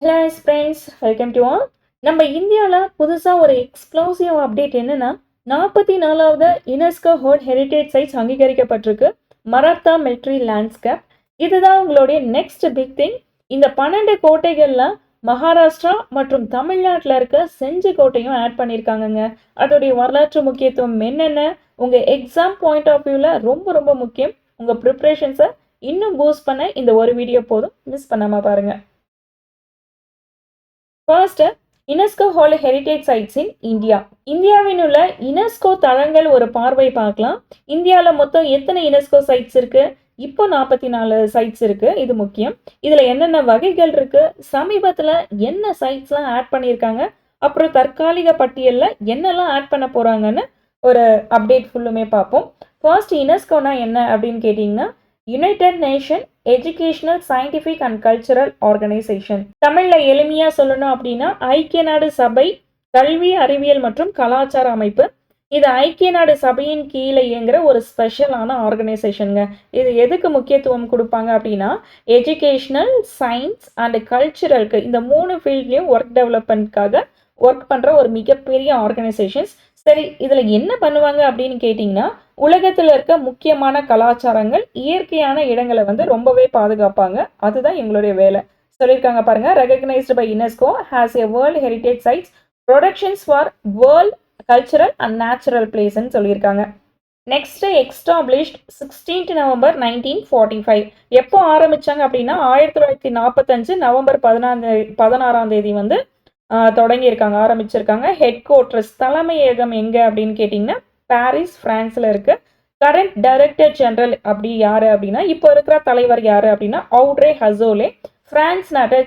Hello friends, welcome to all. நம்ம இந்தியாவில் புதுசாக ஒரு எக்ஸ்ப்ளோசிவ் அப்டேட் என்னன்னா, 44வது யுனெஸ்கோ வேர்ல்ட் ஹெரிட்டேஜ் சைட்ஸ் அங்கீகரிக்கப்பட்டிருக்கு. Maratha military landscape. இதுதான் உங்களுடைய நெக்ஸ்ட் பிக் திங். இந்த 12 கோட்டைகளில் மகாராஷ்டிரா மற்றும் தமிழ்நாட்டில் இருக்க செஞ்சி கோட்டையும் ஆட் பண்ணியிருக்காங்கங்க. அதோடைய வரலாற்று முக்கியத்துவம் என்னென்ன, உங்கள் எக்ஸாம் பாயிண்ட் ஆஃப் வியூவில் ரொம்ப ரொம்ப முக்கியம். உங்கள் ப்ரிப்ரேஷன்ஸை இன்னும் பூஸ்ட் பண்ண இந்த ஒரு வீடியோ போதும், மிஸ் பண்ணாமல் பாருங்கள். First, UNESCO world heritage sites in India. இந்தியாவில் உள்ள யுனெஸ்கோ தளங்கள் ஒரு பார்வை பார்க்கலாம். இந்தியாவில் மொத்தம் எத்தனை யுனெஸ்கோ சைட்ஸ் இருக்கு? இப்போ 44 சைட்ஸ் இருக்கு. இது முக்கியம். இதுல என்னென்ன வகைகள் இருக்கு, சமீபத்தில் என்ன சைட்ஸ்லாம் ஆட் பண்ணியிருக்காங்க, அப்புறம் தற்காலிக பட்டியலில் என்னெல்லாம் ஆட் பண்ண போறாங்கன்னு ஒரு அப்டேட் ஃபுல்லுமே பார்ப்போம். ஃபர்ஸ்ட், யுனெஸ்கோனா என்ன அப்படின்னு கேட்டிங்கன்னா, United nation educational scientific and cultural organisation. தமிழில் எளிமையாக சொல்லணும் அப்படின்னா ஐக்கிய நாடு சபை கல்வி அறிவியல் மற்றும் கலாச்சார அமைப்பு. இது ஐக்கிய நாடு சபையின் கீழே இயங்குற ஒரு ஸ்பெஷலான ஆர்கனைசேஷனுங்க. இது எதுக்கு முக்கியத்துவம் கொடுப்பாங்க அப்படின்னா, எஜுகேஷனல், சயின்ஸ் அண்ட் கல்ச்சுரலுக்கு, இந்த 3 ஃபீல்ட்லேயும் ஒர்க் டெவலப்மெண்ட்காக ஒர்க் பண்ணுற ஒரு மிகப்பெரிய ஆர்கனைசேஷன்ஸ். சரி, இதில் என்ன பண்ணுவாங்க அப்படின்னு கேட்டிங்கன்னா, உலகத்தில் இருக்க முக்கியமான கலாச்சாரங்கள், இயற்கையான இடங்களை வந்து ரொம்பவே பாதுகாப்பாங்க. அதுதான் எங்களுடைய வேலை. சொல்லியிருக்காங்க பாருங்க, recognised by UNESCO has a world heritage sites productions for world cultural and natural பிளேஸ்ன்னு சொல்லியிருக்காங்க. Next, established 16 November 1945. எப்போ ஆரம்பிச்சாங்க அப்படின்னா 1945 நவம்பர் 16ஆம் தேதி வந்து தொடங்கியிருக்காங்க, ஆரம்பிச்சிருக்காங்க. ஹெட் குவார்ட்டர்ஸ், தலைமையகம் எங்கே அப்படின்னு கேட்டிங்கன்னா பாரிஸ், பிரான்ஸில் இருக்கு. கரண்ட் டைரக்டர் ஜெனரல் அப்படி யாரு அப்படின்னா, இப்போ இருக்கிற தலைவர் யாரு அப்படின்னா அவுட்ரே ஹசோலே, பிரான்ஸ் நாட்டை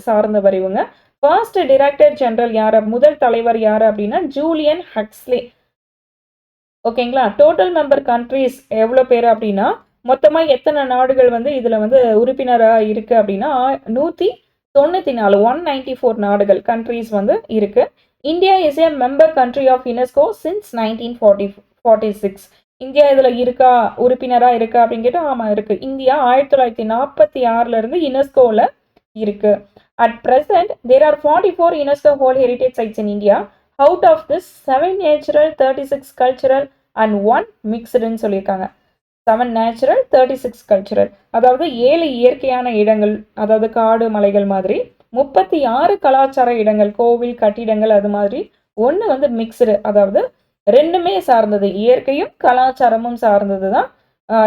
சார்ந்தவர் இவங்க. ஃபர்ஸ்ட் டைரக்டர் ஜெனரல் யாரு, முதல் தலைவர் யாரு அப்படின்னா ஜூலியன் ஹக்ஸ்லே. ஓகேங்களா. டோட்டல் மெம்பர் கண்ட்ரிஸ் எவ்வளோ பேர் அப்படின்னா, மொத்தமாக எத்தனை நாடுகள் வந்து இதில் வந்து உறுப்பினராக இருக்குது அப்படின்னா 194, 194 நாடுகள், கண்ட்ரிஸ் வந்து இருக்கு. India is a member country of UNESCO since 1946. India இதில் இருக்கா, உறுப்பினராக இருக்கா அப்படின்னு கேட்டால் ஆமாம் இருக்குது. இந்தியா 1946 யுனெஸ்கோவில் இருக்கு. At present there are 44 UNESCO world heritage sites in India. Out of this 7 natural, 36 cultural and 1 மிக்ஸ்டுன்னு சொல்லியிருக்காங்க. 7 நேச்சுரல், 36 கல்ச்சுரல். அதாவது 7 இயற்கையான இடங்கள், அதாவது காடு மலைகள் மாதிரி. 36 கலாச்சார இடங்கள், கோவில் கட்டிடங்கள், அது மாதிரி. 1 வந்து மிக்ஸ்டு, அதாவது ரெண்டுமே சார்ந்தது, இயற்கையும் கலாச்சாரமும் சார்ந்தது தான்.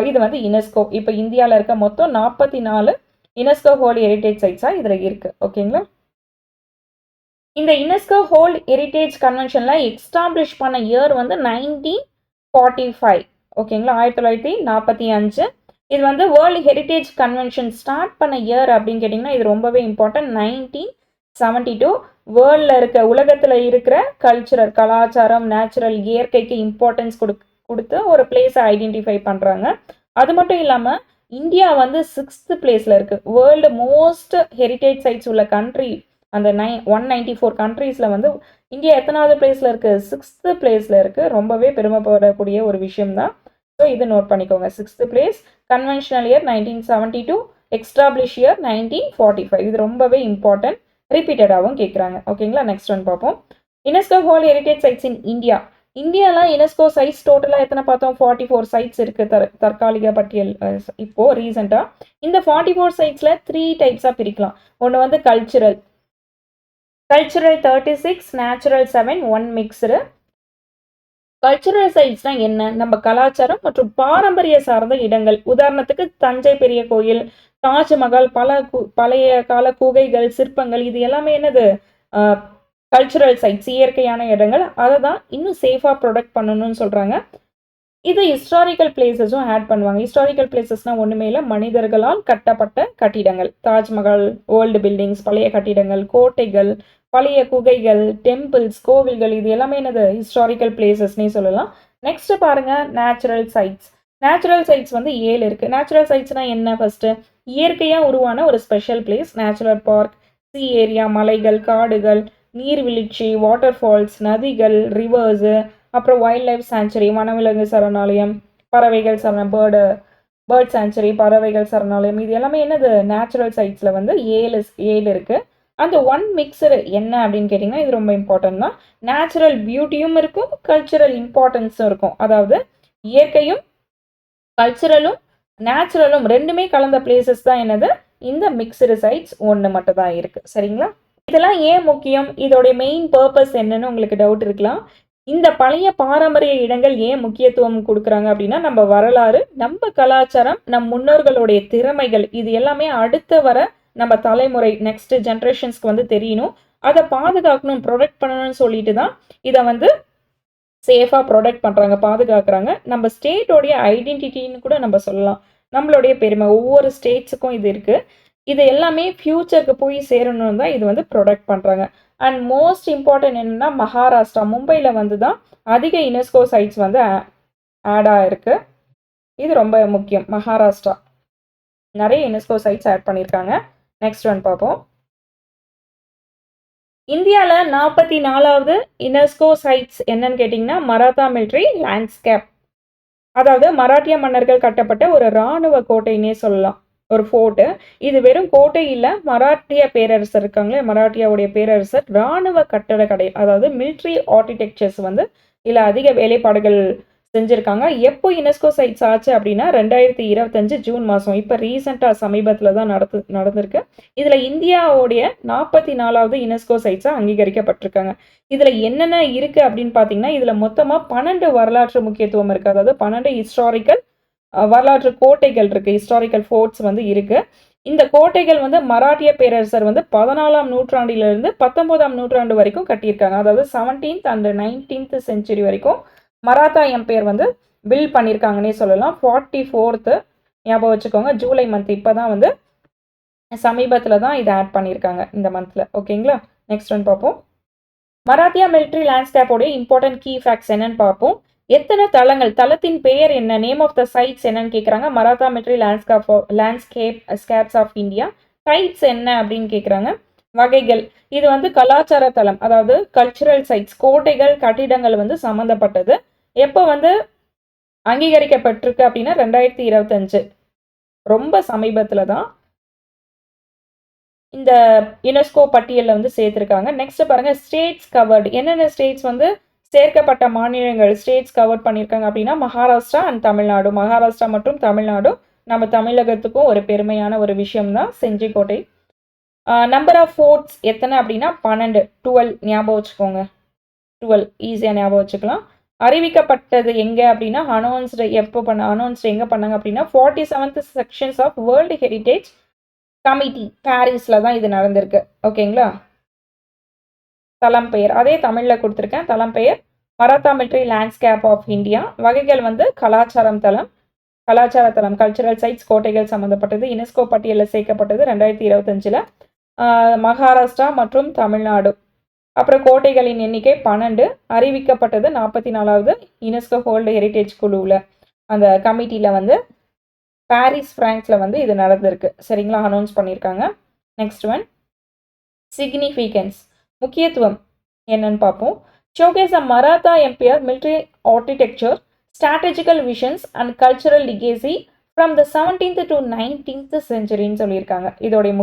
இது வந்து யுனெஸ்கோ. இப்போ இந்தியாவில் இருக்க மொத்தம் 44 யுனெஸ்கோ வேர்ல்ட் ஹெரிட்டேஜ் சைட்ஸாக இதில் இருக்கு. ஓகேங்களா. இந்த யுனெஸ்கோ வேர்ல்ட் ஹெரிட்டேஜ் கன்வென்ஷனில் எஸ்டாப்ளிஷ் பண்ண இயர் வந்து 1945. ஓகேங்களா, 1945. இது வந்து வேர்ல்டு ஹெரிட்டேஜ் கன்வென்ஷன் ஸ்டார்ட் பண்ண இயர் அப்படின்னு கேட்டிங்கன்னா இது ரொம்பவே இம்பார்ட்டன்ட். 1972 வேர்ல்டில் இருக்க, உலகத்தில் இருக்கிற கல்ச்சுரல், கலாச்சாரம், நேச்சுரல், இயற்கைக்கு இம்பார்ட்டன்ஸ் கொடுத்து ஒரு பிளேஸை ஐடென்டிஃபை பண்ணுறாங்க. அது மட்டும் இல்லாமல் இந்தியா வந்து 6th பிளேஸில் இருக்குது. வேர்ல்டு மோஸ்ட் ஹெரிட்டேஜ் சைட்ஸ் உள்ள கண்ட்ரி, அந்த 194 கண்ட்ரீஸில் வந்து இந்தியா எத்தனாவது பிளேஸில் இருக்குது? 6th பிளேஸில் இருக்குது. ரொம்பவே பெருமைப்படக்கூடிய ஒரு விஷயம் தான். ஸோ இது நோட் பண்ணிக்கோங்க. 6th place, conventional year 1972, establish year 1945. இது ரொம்பவே இம்பார்ட்டன்ட், ரிப்பீட்டடாகவும் கேட்குறாங்க. ஓகேங்களா. நெக்ஸ்ட் ஒன் பார்ப்போம். UNESCO world heritage sites in India. இந்தியாவில் யுனெஸ்கோ சைட்ஸ் டோட்டலாக எத்தனை பார்த்தோம்? 44 சைட்ஸ் இருக்குது. தற்காலிக பட்டியல் இப்போ ரீசெண்டாக. இந்த 44 சைட்ஸில் 3 டைப்ஸாக பிரிக்கலாம். ஒன்று வந்து கல்ச்சுரல் 36, நேச்சுரல் 7, 1 மிக்ஸ்டு. கல்ச்சுரல் சைட்ஸ்னால் என்ன? நம்ம கலாச்சாரம் மற்றும் பாரம்பரிய சார்ந்த இடங்கள். உதாரணத்துக்கு தஞ்சை பெரிய கோயில், தாஜ்மஹால், பழைய கால குகைகள், சிற்பங்கள், இது எல்லாமே என்னது? கல்ச்சுரல் சைட்ஸ், இயற்கையான இடங்கள். அதை தான் இன்னும் சேஃபாக ப்ரொடெக்ட் பண்ணணும்னு சொல்கிறாங்க. இது ஹிஸ்டாரிக்கல் பிளேசஸும் ஆட் பண்ணுவாங்க. ஹிஸ்டாரிக்கல் பிளேசஸ்னால் ஒன்றுமே இல்லை, மனிதர்களால் கட்டப்பட்ட கட்டிடங்கள். தாஜ்மஹால், ஓல்டு பில்டிங்ஸ், பழைய கட்டிடங்கள், கோட்டைகள், பழைய குகைகள், டெம்பிள்ஸ், கோவில்கள், இது எல்லாமே என்னது? ஹிஸ்டாரிக்கல் பிளேசஸ்னே சொல்லலாம். நெக்ஸ்ட் பாருங்க, நேச்சுரல் சைட்ஸ். நேச்சுரல் சைட்ஸ் வந்து 7 இருக்குது. நேச்சுரல் சைட்ஸ்னால் என்ன? ஃபர்ஸ்ட், இயற்கையாக உருவான ஒரு special place. Natural park, C area, மலைகள், காடுகள், நீர்வீழ்ச்சி, வாட்டர் ஃபால்ஸ், நதிகள், ரிவர்ஸு, அப்புறம் வைல்ட் லைஃப் சாங்சுரி, வனவிலங்கு சரணாலயம், பறவைகள் பேர்ட் சாங்சுரி, பறவைகள் சரணாலயம், இது எல்லாமே என்னது? நேச்சுரல் சைட்ஸில் வந்து 7 இருக்குது. அந்த ஒன் மிக்சர் என்ன அப்படின்னு கேட்டிங்கன்னா இது ரொம்ப இம்பார்ட்டன்ட் தான். நேச்சுரல் பியூட்டியும் இருக்கும், கல்ச்சுரல் இம்பார்ட்டன்ஸும் இருக்கும். அதாவது இயற்கையும் கல்ச்சுரலும் நேச்சுரலும் ரெண்டுமே கலந்த பிளேசஸ் தான் என்னது இந்த மிக்சடு சைட்ஸ் ஒன்று மட்டும் தான் இருக்குது. சரிங்களா? இதெல்லாம் ஏன் முக்கியம், இதோடைய மெயின் பர்பஸ் என்னன்னு உங்களுக்கு டவுட் இருக்கலாம். இந்த பழைய பாரம்பரிய இடங்கள் ஏன் முக்கியத்துவம் கொடுக்குறாங்க அப்படின்னா நம்ம வரலாறு, நம்ம கலாச்சாரம், நம் முன்னோர்களுடைய திறமைகள் இது எல்லாமே அடுத்த வர நம்ம தலைமுறை நெக்ஸ்ட் ஜென்ரேஷன்ஸ்க்கு வந்து தெரியணும், அதை பாதுகாக்கணும், ப்ரொடெக்ட் பண்ணணும்னு சொல்லிட்டு தான் இதை வந்து சேஃபாக ப்ரொடெக்ட் பண்ணுறாங்க, பாதுகாக்கிறாங்க. நம்ம ஸ்டேட்டோடைய ஐடென்டிட்டின்னு கூட நம்ம சொல்லலாம். நம்மளுடைய பெருமை ஒவ்வொரு ஸ்டேட்ஸுக்கும் இது இருக்குது. இது எல்லாமே ஃப்யூச்சருக்கு போய் சேரணும்னு தான் இது வந்து ப்ரொடெக்ட் பண்ணுறாங்க. அண்ட் மோஸ்ட் இம்பார்ட்டன்ட் என்னென்னா மகாராஷ்டிரா, மும்பையில் வந்து தான் அதிக யுனெஸ்கோ சைட்ஸ் வந்து ஆட் ஆகிருக்கு. இது ரொம்ப முக்கியம். மகாராஷ்டிரா நிறைய யுனெஸ்கோ சைட்ஸ் ஆட் பண்ணியிருக்காங்க. நெக்ஸ்ட் ஒன் பார்ப்போம். இந்தியாவில் 44வது யுனெஸ்கோ சைட்ஸ் என்னன்னு கேட்டிங்கன்னா மராத்தா மிலிட்ரி லேண்ட்ஸ்கேப். அதாவது மராட்டிய மன்னர்கள் கட்டப்பட்ட ஒரு இராணுவ கோட்டைன்னே சொல்லலாம், ஒரு ஃபோர்ட்டு. இது வெறும் கோட்டை இல்லை, மராட்டிய பேரரசர் இருக்காங்களே, மராட்டியாவுடைய பேரரசர் இராணுவ கட்டடக்கலை, அதாவது மிலிட்ரி ஆர்கிடெக்சர்ஸ் வந்து இதில் அதிக வேலைப்பாடுகள் செஞ்சுருக்காங்க. எப்போ யுனெஸ்கோ சைட்ஸ் ஆச்சு அப்படின்னா 2025 ஜூன் மாதம், இப்போ ரீசெண்டாக சமீபத்தில் தான் நடந்திருக்கு. இதில் இந்தியாவுடைய 44வது யுனெஸ்கோ சைட்ஸாக அங்கீகரிக்கப்பட்டிருக்காங்க. இதில் என்னென்ன இருக்குது அப்படின்னு பார்த்தீங்கன்னா இதில் மொத்தமாக 12 வரலாற்று முக்கியத்துவம் இருக்குது. அதாவது 12 ஹிஸ்டாரிக்கல் வரலாற்று கோட்டைகள் இருக்குது, ஹிஸ்டாரிக்கல் ஃபோர்ட்ஸ் வந்து இருக்குது. இந்த கோட்டைகள் வந்து மராட்டிய பேரரசர் வந்து 14ஆம் நூற்றாண்டிலிருந்து 19ஆம் நூற்றாண்டு வரைக்கும் கட்டியிருக்காங்க. அதாவது 17th and 19th செஞ்சுரி வரைக்கும் மராத்தா எம்பையர் வந்து பில்ட் பண்ணியிருக்காங்கன்னே சொல்லலாம். 44th ஞாபகம் வச்சுக்கோங்க, ஜூலை மந்த் இப்போ தான் வந்து சமீபத்தில் தான் இதை ஆட் பண்ணியிருக்காங்க இந்த மந்தில். ஓகேங்களா? நெக்ஸ்ட் ஒன் பார்ப்போம். மராத்தியா மிலிட்ரி லேண்ட்ஸ்கேப்போடைய இம்பார்ட்டன்ட் கீ ஃபேக்ட்ஸ் என்னன்னு பார்ப்போம். எத்தனை தளங்கள், தளத்தின் பெயர் என்ன, நேம் ஆஃப் த சைட்ஸ் என்னன்னு கேட்குறாங்க. Maratha military landscapes of India. Types என்ன அப்படின்னு கேட்குறாங்க. வகைகள், இது வந்து கலாச்சார தளம், அதாவது கல்ச்சுரல் சைட்ஸ், கோட்டைகள் கட்டிடங்கள் வந்து சம்மந்தப்பட்டது. எப்போ வந்து அங்கீகரிக்கப்பட்டிருக்கு அப்படின்னா 2025, ரொம்ப சமீபத்தில் தான் இந்த யுனெஸ்கோ பட்டியலில் வந்து சேர்த்துருக்காங்க. நெக்ஸ்ட் பாருங்க, ஸ்டேட்ஸ் கவர்டு. என்னென்ன ஸ்டேட்ஸ் வந்து சேர்க்கப்பட்ட மாநிலங்கள் ஸ்டேட்ஸ் கவர் பண்ணியிருக்காங்க அப்படின்னா மகாராஷ்டிரா அண்ட் தமிழ்நாடு. மகாராஷ்டிரா மற்றும் தமிழ்நாடு நம்ம தமிழகத்துக்கும் ஒரு பெருமையான ஒரு விஷயம் தான் செஞ்சிக்கோட்டை. நம்பர் ஆஃப் ஃபோர்ட்ஸ் எத்தனை அப்படின்னா 12 ஞாபகம் வச்சுக்கோங்க, 12 ஈஸியாக ஞாபகம் வச்சுக்கலாம். அறிவிக்கப்பட்டது எங்கே அப்படின்னா அனௌன்ஸ்டு எங்கே பண்ணாங்க அப்படின்னா 47th sections of world heritage committee பாரிஸில் தான் இது நடந்திருக்கு. ஓகேங்களா? தளம் பெயர் அதே தமிழில் கொடுத்துருக்கேன். தளம் பெயர் Maratha military landscape of India. வகைகள் வந்து கலாச்சார தளம், கல்ச்சுரல் சைட்ஸ், கோட்டைகள் சம்மந்தப்பட்டது. யுனெஸ்கோ பட்டியலில் சேர்க்கப்பட்டது 2025. மகாராஷ்டிரா மற்றும் தமிழ்நாடு. அப்புறம் கோட்டைகளின் எண்ணிக்கை 12, அறிவிக்கப்பட்டது 44வது யுனெஸ்கோ வேர்ல்டு ஹெரிட்டேஜ் குழுவில் அந்த கமிட்டியில் வந்து பாரிஸ் பிரான்ஸில் வந்து இது நடந்திருக்கு. சரிங்களா? அனௌன்ஸ் பண்ணியிருக்காங்க. நெக்ஸ்ட் ஒன், சிக்னிஃபிகன்ஸ், முக்கியத்துவம் என்னன்னு பார்ப்போம். Showcase a Maratha empire military architecture, strategical visions and cultural legacy from the 17th to 19th செஞ்சுரின்னு சொல்லியிருக்காங்க. இதோடைய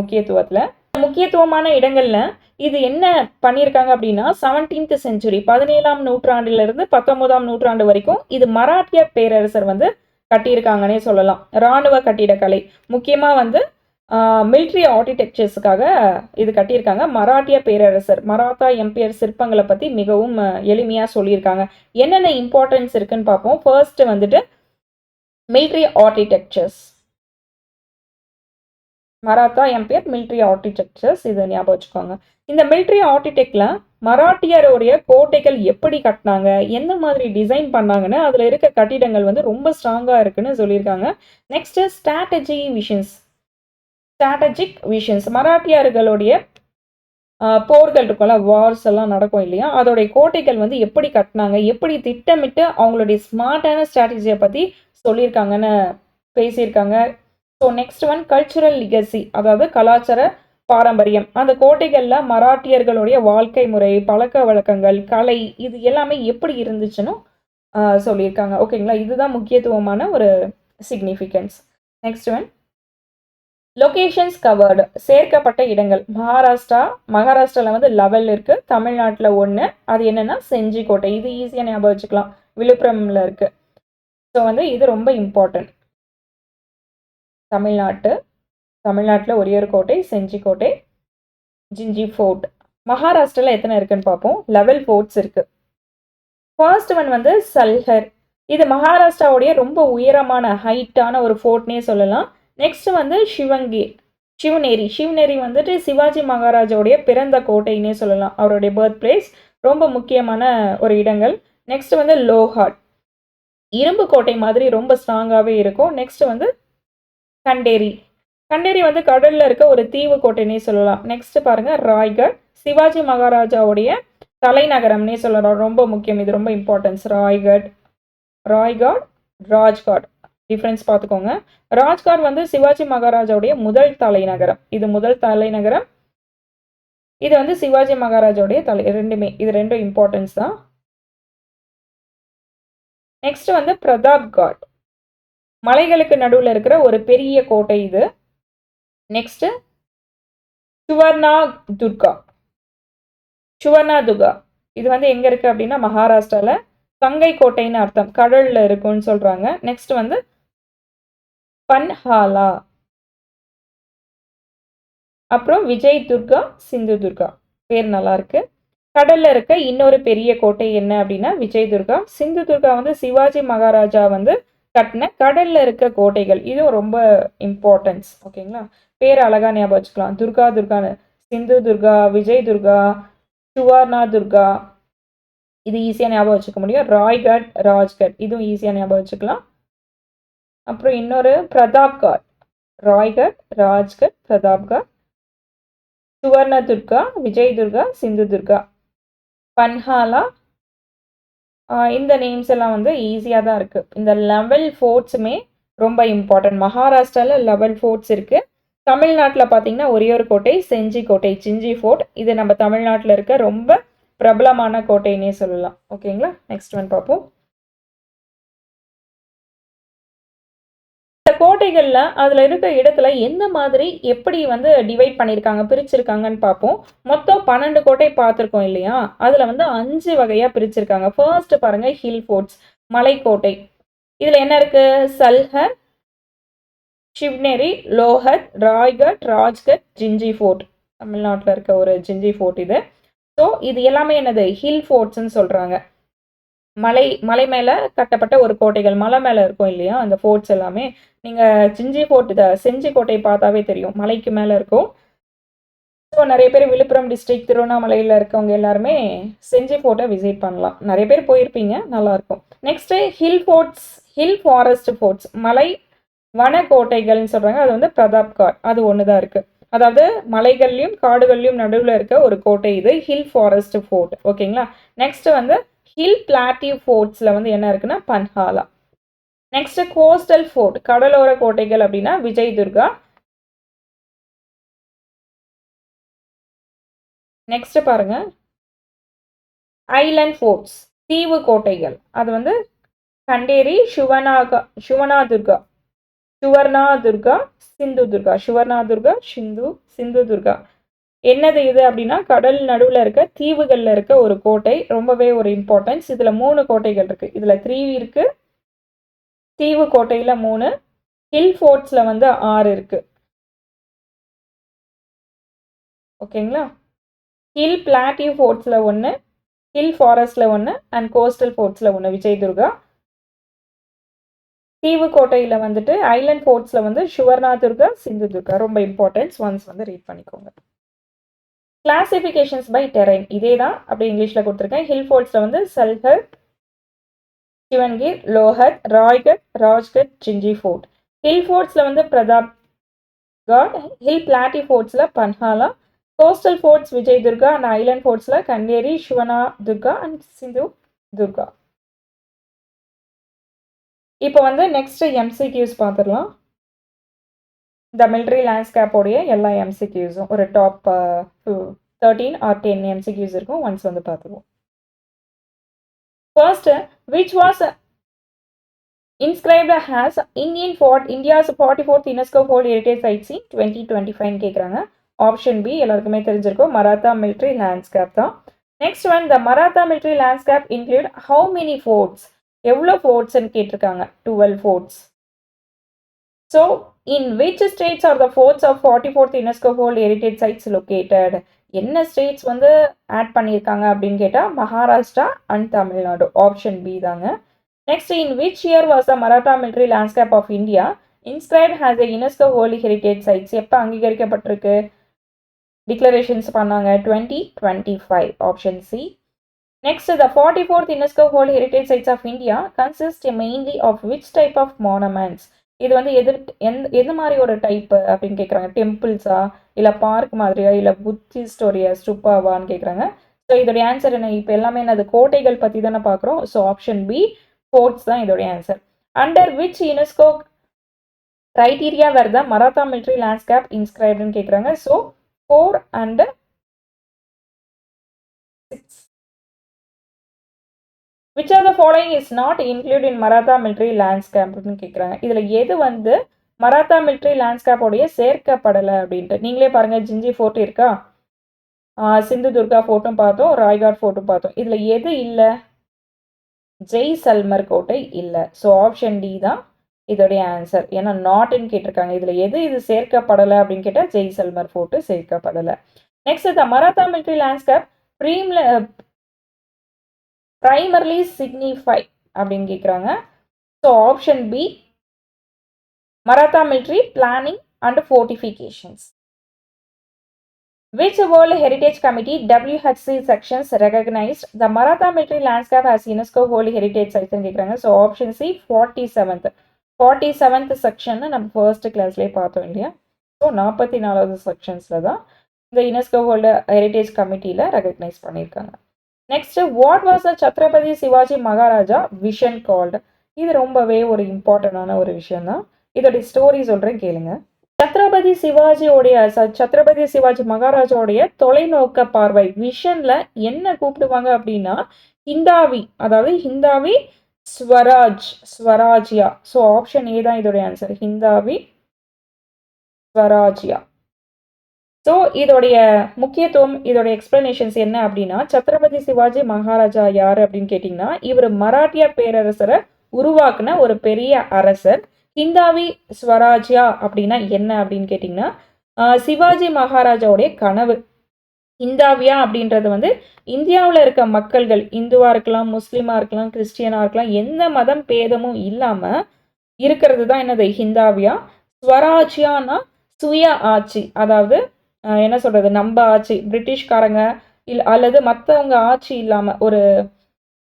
முக்கியத்துவமான இடங்கள்ல இது என்ன பண்ணியிருக்காங்க அப்படின்னா 17th செஞ்சுரி, 17ஆம் நூற்றாண்டிலிருந்து 19ஆம் நூற்றாண்டு வரைக்கும் இது மராட்டிய பேரரசர் வந்து கட்டியிருக்காங்கன்னே சொல்லலாம். இராணுவ கட்டிடக்கலை முக்கியமாக வந்து மிலிட்ரி ஆர்கிடெக்சர்ஸுக்காக இது கட்டியிருக்காங்க. மராட்டிய பேரரசர், மராத்தா எம்பையர் சிற்பங்களை பற்றி மிகவும் எளிமையாக சொல்லியிருக்காங்க. என்னென்ன இம்பார்ட்டன்ஸ் இருக்குன்னு பார்ப்போம். ஃபர்ஸ்ட் வந்துட்டு military architectures, Maratha empire military architectures, இது ஞாபகம் வச்சுக்கோங்க. இந்த மிலிட்ரி ஆர்கிடெக்டில் மராட்டியருடைய கோட்டைகள் எப்படி கட்டினாங்க, எந்த மாதிரி டிசைன் பண்ணாங்கன்னு அதில் இருக்க கட்டிடங்கள் வந்து ரொம்ப ஸ்ட்ராங்காக இருக்குன்னு சொல்லியிருக்காங்க. நெக்ஸ்ட் ஸ்ட்ராட்டஜிக் விஷன்ஸ், மராட்டியர்களுடைய போர்கள் இருக்கும்ல, வார்ஸ் எல்லாம் நடக்கும் இல்லையா, அதோடைய கோட்டைகள் வந்து எப்படி கட்டினாங்க, எப்படி திட்டமிட்டு அவங்களுடைய ஸ்மார்ட்டான ஸ்ட்ராட்டஜியை பற்றி சொல்லியிருக்காங்கன்னு பேசியிருக்காங்க. So next one, cultural legacy, அதாவது கலாச்சார பாரம்பரியம். அந்த கோட்டைகளில் மராட்டியர்களுடைய வாழ்க்கை முறை, பழக்க வழக்கங்கள், கலை, இது எல்லாமே எப்படி இருந்துச்சுன்னு சொல்லியிருக்காங்க. ஓகேங்களா? இதுதான் முக்கியத்துவமான ஒரு significance. Next one, locations covered சேர்க்கப்பட்ட இடங்கள். மகாராஷ்டிராவில் வந்து 11 இருக்கு. தமிழ்நாட்டில் 1. அது என்னன்னா செஞ்சிக்கோட்டை. இது ஈஸியாக ஞாபகம் வச்சுக்கலாம். விழுப்புரம்ல இருக்கு. ஸோ வந்து இது ரொம்ப இம்பார்ட்டன்ட். தமிழ்நாட்டில் ஒரே ஒரு கோட்டை செஞ்சிக்கோட்டை, ஜிஞ்சி ஃபோர்ட். மகாராஷ்டிராவில் எத்தனை இருக்குன்னு பார்ப்போம். 11 ஃபோர்ட்ஸ் இருக்கு. ஃபர்ஸ்ட் ஒன் வந்து சல்ஹர். இது மகாராஷ்டிராவுடைய ரொம்ப உயரமான ஹைட்டான ஒரு ஃபோர்ட்னே சொல்லலாம். நெக்ஸ்ட் வந்து சிவனேரி வந்துட்டு சிவாஜி மகாராஜாவுடைய பிறந்த கோட்டைன்னே சொல்லலாம். அவருடைய பர்த் பிளேஸ். ரொம்ப முக்கியமான ஒரு இடங்கள். நெக்ஸ்ட் வந்து லோஹாட், இரும்பு கோட்டை மாதிரி ரொம்ப ஸ்ட்ராங்காகவே இருக்கும். நெக்ஸ்ட் வந்து கண்டேரி வந்து கடல்ல இருக்க ஒரு தீவு கோட்டைன்னே சொல்லலாம். நெக்ஸ்ட் பாருங்க ராய்கட், சிவாஜி மகாராஜாவுடைய தலைநகரம்னே சொல்லலாம். ரொம்ப முக்கியம், இது ரொம்ப இம்பார்ட்டன்ஸ். ராய்காட், ராஜ்காட் டிஃப்ரென்ஸ் பார்த்துக்கோங்க. ராஜ்காட் வந்து சிவாஜி மகாராஜாவுடைய முதல் தலைநகரம். இது முதல் தலைநகரம். இது வந்து சிவாஜி மகாராஜாவுடைய ரெண்டுமே. இது ரெண்டும் இம்பார்ட்டன்ஸ் தான். நெக்ஸ்ட் வந்து பிரதாப்காட், மலைகளுக்கு நடுவில் இருக்கிற ஒரு பெரிய கோட்டை இது. நெக்ஸ்ட் சுவர்ணா துர்கா. இது வந்து எங்க இருக்கு அப்படின்னா மகாராஷ்டிரால கங்கை கோட்டைன்னு அர்த்தம். கடல்ல இருக்குன்னு சொல்றாங்க. நெக்ஸ்ட் வந்து பன்ஹாலா, அப்புறம் விஜய் துர்கா, சிந்து துர்கா. பேர் நல்லா இருக்கு. கடல்ல இருக்க இன்னொரு பெரிய கோட்டை என்ன அப்படின்னா விஜய் துர்கா. சிந்து துர்கா வந்து சிவாஜி மகாராஜா வந்து கட்டின கடல்ல இருக்க கோட்டைகள். இதுவும் ரொம்ப இம்பார்ட்டன்ஸ். ஓகேங்களா, பேர் அழகா ஞாபகம் வச்சுக்கலாம். துர்கான்னு சிந்து துர்கா, விஜய் துர்கா, சுவர்ணா துர்கா. இது ஈஸியாக ஞாபகம் வச்சுக்க முடியும். ராய்கட், ராஜ்கட் இதுவும் ஈஸியாக ஞாபகம் வச்சுக்கலாம். அப்புறம் இன்னொரு பிரதாப்காட். ராய்கட், ராஜ்கட், பிரதாப்காட், சுவர்ண துர்கா, விஜய் துர்கா, சிந்து துர்கா, பன்ஹாலா. இந்த நேம்ஸ் எல்லாம் வந்து ஈஸியாக தான் இருக்குது. இந்த 11 ஃபோர்ட்ஸுமே ரொம்ப இம்பார்ட்டன்ட். மகாராஷ்டிராவில் 11 ஃபோர்ட்ஸ் இருக்குது. தமிழ்நாட்டில் பார்த்தீங்கன்னா ஒரே ஒரு கோட்டை செஞ்சிக்கோட்டை, ஜிஞ்சி ஃபோர்ட். இது நம்ம தமிழ்நாட்டில் இருக்க ரொம்ப பிரபலமான கோட்டைன்னே சொல்லலாம். ஓகேங்களா, நெக்ஸ்ட் ஒன் பார்ப்போம். இந்த கோட்டைகள்ல அதுல இருக்க இடத்துல எந்த மாதிரி எப்படி வந்து டிவைட் பண்ணியிருக்காங்க, பிரிச்சிருக்காங்கன்னு பார்ப்போம். மொத்தம் 12 கோட்டை பார்த்துருக்கோம் இல்லையா, அதுல வந்து 5 வகையா பிரிச்சிருக்காங்க. ஃபர்ஸ்ட் பாருங்க ஹில் ஃபோர்ட்ஸ், மலைக்கோட்டை. இதுல என்ன இருக்கு? சல்ஹர், சிவ்னேரி, லோஹத், ராய்கட், ராஜ்கட், ஜிஞ்சி ஃபோர்ட். தமிழ்நாட்டில் இருக்க ஒரு ஜிஞ்சி ஃபோர்ட் இது. ஸோ இது எல்லாமே என்னது? ஹில் ஃபோர்ட்ஸ்ன்னு சொல்கிறாங்க. மலை மேலே கட்டப்பட்ட ஒரு கோட்டைகள். மலை மேலே இருக்கும் இல்லையா அந்த ஃபோர்ட்ஸ் எல்லாமே. நீங்கள் ஜிஞ்சி ஃபோர்ட், செஞ்சி கோட்டை பார்த்தாவே தெரியும், மலைக்கு மேலே இருக்கும். ஸோ நிறைய பேர் விழுப்புரம் டிஸ்ட்ரிக்ட், திருவண்ணாமலையில் இருக்கவங்க எல்லாருமே செஞ்சி ஃபோர்ட்டை விசிட் பண்ணலாம். நிறைய பேர் போயிருப்பீங்க, நல்லாயிருக்கும். நெக்ஸ்ட்டு ஹில் ஃபாரஸ்ட் ஃபோர்ட்ஸ், மலை வன கோட்டைகள்னு சொல்கிறாங்க. அது வந்து பிரதாப்காட், அது ஒன்று தான் இருக்குது. அதாவது மலைகள்லையும் காடுகள்லையும் நடுவில் இருக்க ஒரு கோட்டை இது, ஹில் ஃபாரஸ்ட் ஃபோர்ட். ஓகேங்களா, நெக்ஸ்ட் வந்து ஹில் பிளாட்டிவ் ஃபோர்ட்ஸில் வந்து என்ன இருக்குன்னா பன்ஹாலா. நெக்ஸ்ட் கோஸ்டல் ஃபோர்ட், கடலோர கோட்டைகள் அப்படின்னா விஜய் துர்கா. நெக்ஸ்ட் பாருங்க ஐலண்ட் ஃபோர்ட்ஸ், தீவு கோட்டைகள். அது வந்து கண்டேரி, சுவர்ணா துர்கா, சிந்து துர்கா. என்னது இது அப்படின்னா கடல் நடுவில் இருக்க தீவுகளில் இருக்க ஒரு கோட்டை. ரொம்பவே ஒரு இம்பார்ட்டன்ஸ். இதில் 3 கோட்டைகள் இருக்கு. இதில் 3 இருக்கு. தீவு கோட்டையில் 3, ஹில் ஃபோர்ட்ஸில் வந்து 6 இருக்கு. ஓகேங்களா, ஹில் பிளாட்டிவ் ஃபோர்ட்ஸில் 1, ஹில் ஃபாரஸ்டில் 1 அண்ட் கோஸ்டல் ஃபோர்ட்ஸில் 1 விஜய் துர்கா. தீவு கோட்டையில் வந்துட்டு ஐலண்ட் ஃபோர்ட்ஸில் வந்து சுவர்ணா துர்கா, சிந்து துர்கா. ரொம்ப இம்பார்ட்டன்ஸ், ஒன்ஸ் வந்து ரீட் பண்ணிக்கோங்க. கிளாசிஃபிகேஷன்ஸ் பை டெரைன் இதே தான், அப்படியே இங்கிலீஷில் கொடுத்துருக்கேன். ஹில் ஃபோர்ட்ஸில் வந்து சல்ஹர், சிவன்கீர், லோஹத், ராய்கட், ராஜ்கட், ஜிஞ்சி ஃபோர்ட். ஹில் ஃபோர்ட்ஸில் வந்து பிரதாப்காட், ஹில் பிளாட்டி ஃபோர்ட்ஸில் Panhala, coastal forts Vijaydurg and island ஃபோர்ட்ஸில் Khanderi, Suvarnadurg and Sindhudurg. இப்போ வந்து நெக்ஸ்ட் எம்சிக்யூஸ் பார்த்துடலாம். இந்த மிலிட்ரி லேண்ட்ஸ்கேப்போடைய எல்லா எம்சிக்யூஸும் ஒரு டாப் 13 or 10 எம்சிக்யூஸ் இருக்கும். ஒன்ஸ் வந்து பார்த்துருவோம். First, which was inscribed as India's 44th UNESCO World Heritage Sites in 2025 கேக்குறாங்க. ஆப்ஷன் பி எல்லாருக்குமே தெரிஞ்சிருக்கும், மராத்தா மிலிட்ரி லேண்ட்ஸ்கேப் தான். Next one, the Maratha military landscape include how many forts? எவ்வளோ ஃபோர்ட்ஸ்ன்னு கேட்டிருக்காங்க. 12 forts. So in which states are the forts of 44th UNESCO World Heritage Sites located? என்ன states வந்து add பண்ணியிருக்காங்க அப்படின்னு கேட்டால் Maharashtra and Tamil Nadu. Option b தாங்க. Next, in which year was the Maratha military landscape of India inscribed has a UNESCO world heritage sites? எப்போ அங்கீகரிக்கப்பட்டிருக்கு, declarations பண்ணாங்க? 2025. Option C. Next, the 44th UNESCO World Heritage Sites of India consist mainly of which type of monuments? இது வந்து எது மாதிரி ஒரு type அப்படின்னு கேட்குறாங்க. டெம்பிள்ஸா, இல்லை பார்க் மாதிரியா, இல்லை புத்திஸ்டோரியா, ஸ்டூப்பாவான்னு கேட்குறாங்க. ஸோ இதோடைய ஆன்சர் என்ன? இப்போ எல்லாமே என்னது, கோட்டைகள் பற்றி தானே பார்க்குறோம். ஸோ ஆப்ஷன் பி ஃபோர்ட்ஸ் தான் இதோடைய answer. Under which UNESCO criteria were the Maratha military landscape inscribed ன்னு கேட்குறாங்க. So 4 and 6. Which of the following is not included in Maratha military landscape ன்னு கேட்குறாங்க. இதில் எது வந்து மராத்தா மிலிட்ரி லேண்ட்ஸ்கேப்போடைய சேர்க்கப்படலை அப்படின்ட்டு நீங்களே பாருங்கள். ஜிஞ்சி ஃபோர்ட் இருக்கா, சிந்து துர்கா ஃபோர்ட்டும் பார்த்தோம், ராய்காட் ஃபோர்ட்டும் பார்த்தோம். இதில் எது இல்லை? ஜெய்சல்மர் கோட்டை இல்லை. ஸோ ஆப்ஷன் டி தான் இதோடைய ஆன்சர். ஏன்னா நாட்னு கேட்டிருக்காங்க. இதில் எது இது சேர்க்கப்படலை அப்படின்னு கேட்டால் ஜெய்சல்மர் ஃபோர்ட்டு சேர்க்கப்படலை. Next, the Maratha military landscape primarily signify அப்படின்னு கேட்குறாங்க. So option b Maratha military planning and fortifications. Which World Heritage Committee WHC sections recognized the Maratha military landscape as UNESCO World Heritage Sites ன்னு கேட்குறாங்க. So option C 47th section நம்ம first கிளாஸ்லேயே பார்த்தோம் இல்லையா. So 44வது செக்ஷன்ஸில் தான் இந்த யுனெஸ்கோ வேர்ல்டு ஹெரிட்டேஜ் கமிட்டியில் ரெகக்னைஸ் பண்ணியிருக்காங்க. Next, what was the Chhatrapati Shivaji Maharaja vision called? இது ரொம்பவே ஒரு இம்பார்ட்டண்டான ஒரு விஷயம் தான். இதோடைய ஸ்டோரி சொல்கிறேன் கேளுங்க. சத்ரபதி சிவாஜி மகாராஜாவுடைய தொலைநோக்க பார்வை விஷன்ல என்ன கூப்பிடுவாங்க அப்படின்னா ஹிந்தாவி, அதாவது ஹிந்தாவி ஸ்வராஜ்யா. ஸோ ஆப்ஷன் ஏ தான் இதோடைய ஆன்சர், ஹிந்தாவி ஸ்வராஜ்யா. ஸோ இதோடைய முக்கியத்துவம், இதோடைய எக்ஸ்பிளனேஷன்ஸ் என்ன அப்படின்னா, சத்ரபதி சிவாஜி மகாராஜா யார் அப்படின்னு கேட்டிங்கன்னா, இவர் மராட்டிய பேரரசரை உருவாக்குன ஒரு பெரிய அரசர். ஹிந்தாவி ஸ்வராஜ்யா அப்படின்னா என்ன அப்படின்னு கேட்டிங்கன்னா, சிவாஜி மகாராஜாவுடைய கனவு. ஹிந்தாவியா அப்படின்றது வந்து இந்தியாவில் இருக்க மக்கள்கள், இந்துவாக இருக்கலாம், முஸ்லீமாக இருக்கலாம், கிறிஸ்டியனாக இருக்கலாம், எந்த மதம் பேதமும் இல்லாமல் இருக்கிறது தான் என்னது ஹிந்தாவியா. ஸ்வராஜ்யானா சுய ஆட்சி, அதாவது என்ன சொல்கிறது, நம்ம ஆட்சி, பிரிட்டிஷ்காரங்க அல்லது மற்றவங்க ஆட்சி இல்லாமல், ஒரு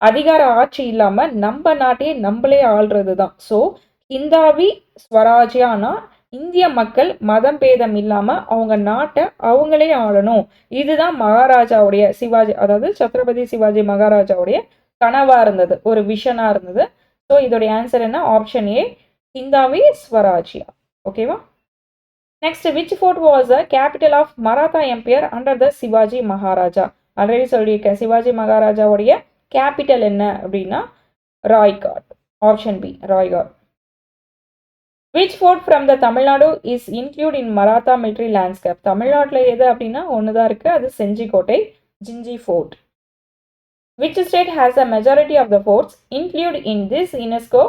அதிகார ஆட்சி இல்லாமல் நம்ம நாட்டையே நம்மளே ஆள்றது தான். ஸோ ஹிந்தாவி ஸ்வராஜ்யானா இந்திய மக்கள் மதம் பேதம் இல்லாமல் அவங்க நாட்டை அவங்களே ஆளணும். இதுதான் மகாராஜாவுடைய சிவாஜி, அதாவது சத்ரபதி சிவாஜி மகாராஜாவுடைய கனவாக இருந்தது, ஒரு விஷனாக இருந்தது. ஸோ இதோடைய ஆன்சர் என்ன? Option a Hindavi Swarajya. ஓகேவா? Next, which fort was the capital of Maratha empire under the Shivaji Maharaja? Already சொல்லியிருக்கேன், சிவாஜி மகாராஜாவுடைய கேபிட்டல் என்ன அப்படின்னா Raigad. Option b Raigad. Which fort from the Tamil Nadu is include in Maratha military landscape? தமிழ்நாட்டில் எது அப்படின்னா ஒன்று தான் இருக்குது, அது செஞ்சிக்கோட்டை, Gingee fort. Which state has a majority of the forts include in this UNESCO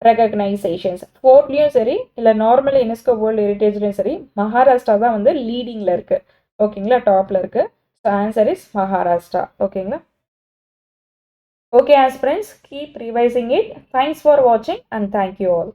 recognitions? ஃபோர்ட்லேயும் சரி இல்லை நார்மல் யுனெஸ்கோ வேர்ல்டு ஹெரிட்டேஜ்லையும் சரி மகாராஷ்டிரா தான் வந்து லீடிங்கில் இருக்குது. ஓகேங்களா, டாப்பில் இருக்குது. So answer is Maharashtra. ஓகேங்களா? Okay, as friends, keep revising it. Thanks for watching and thank you all.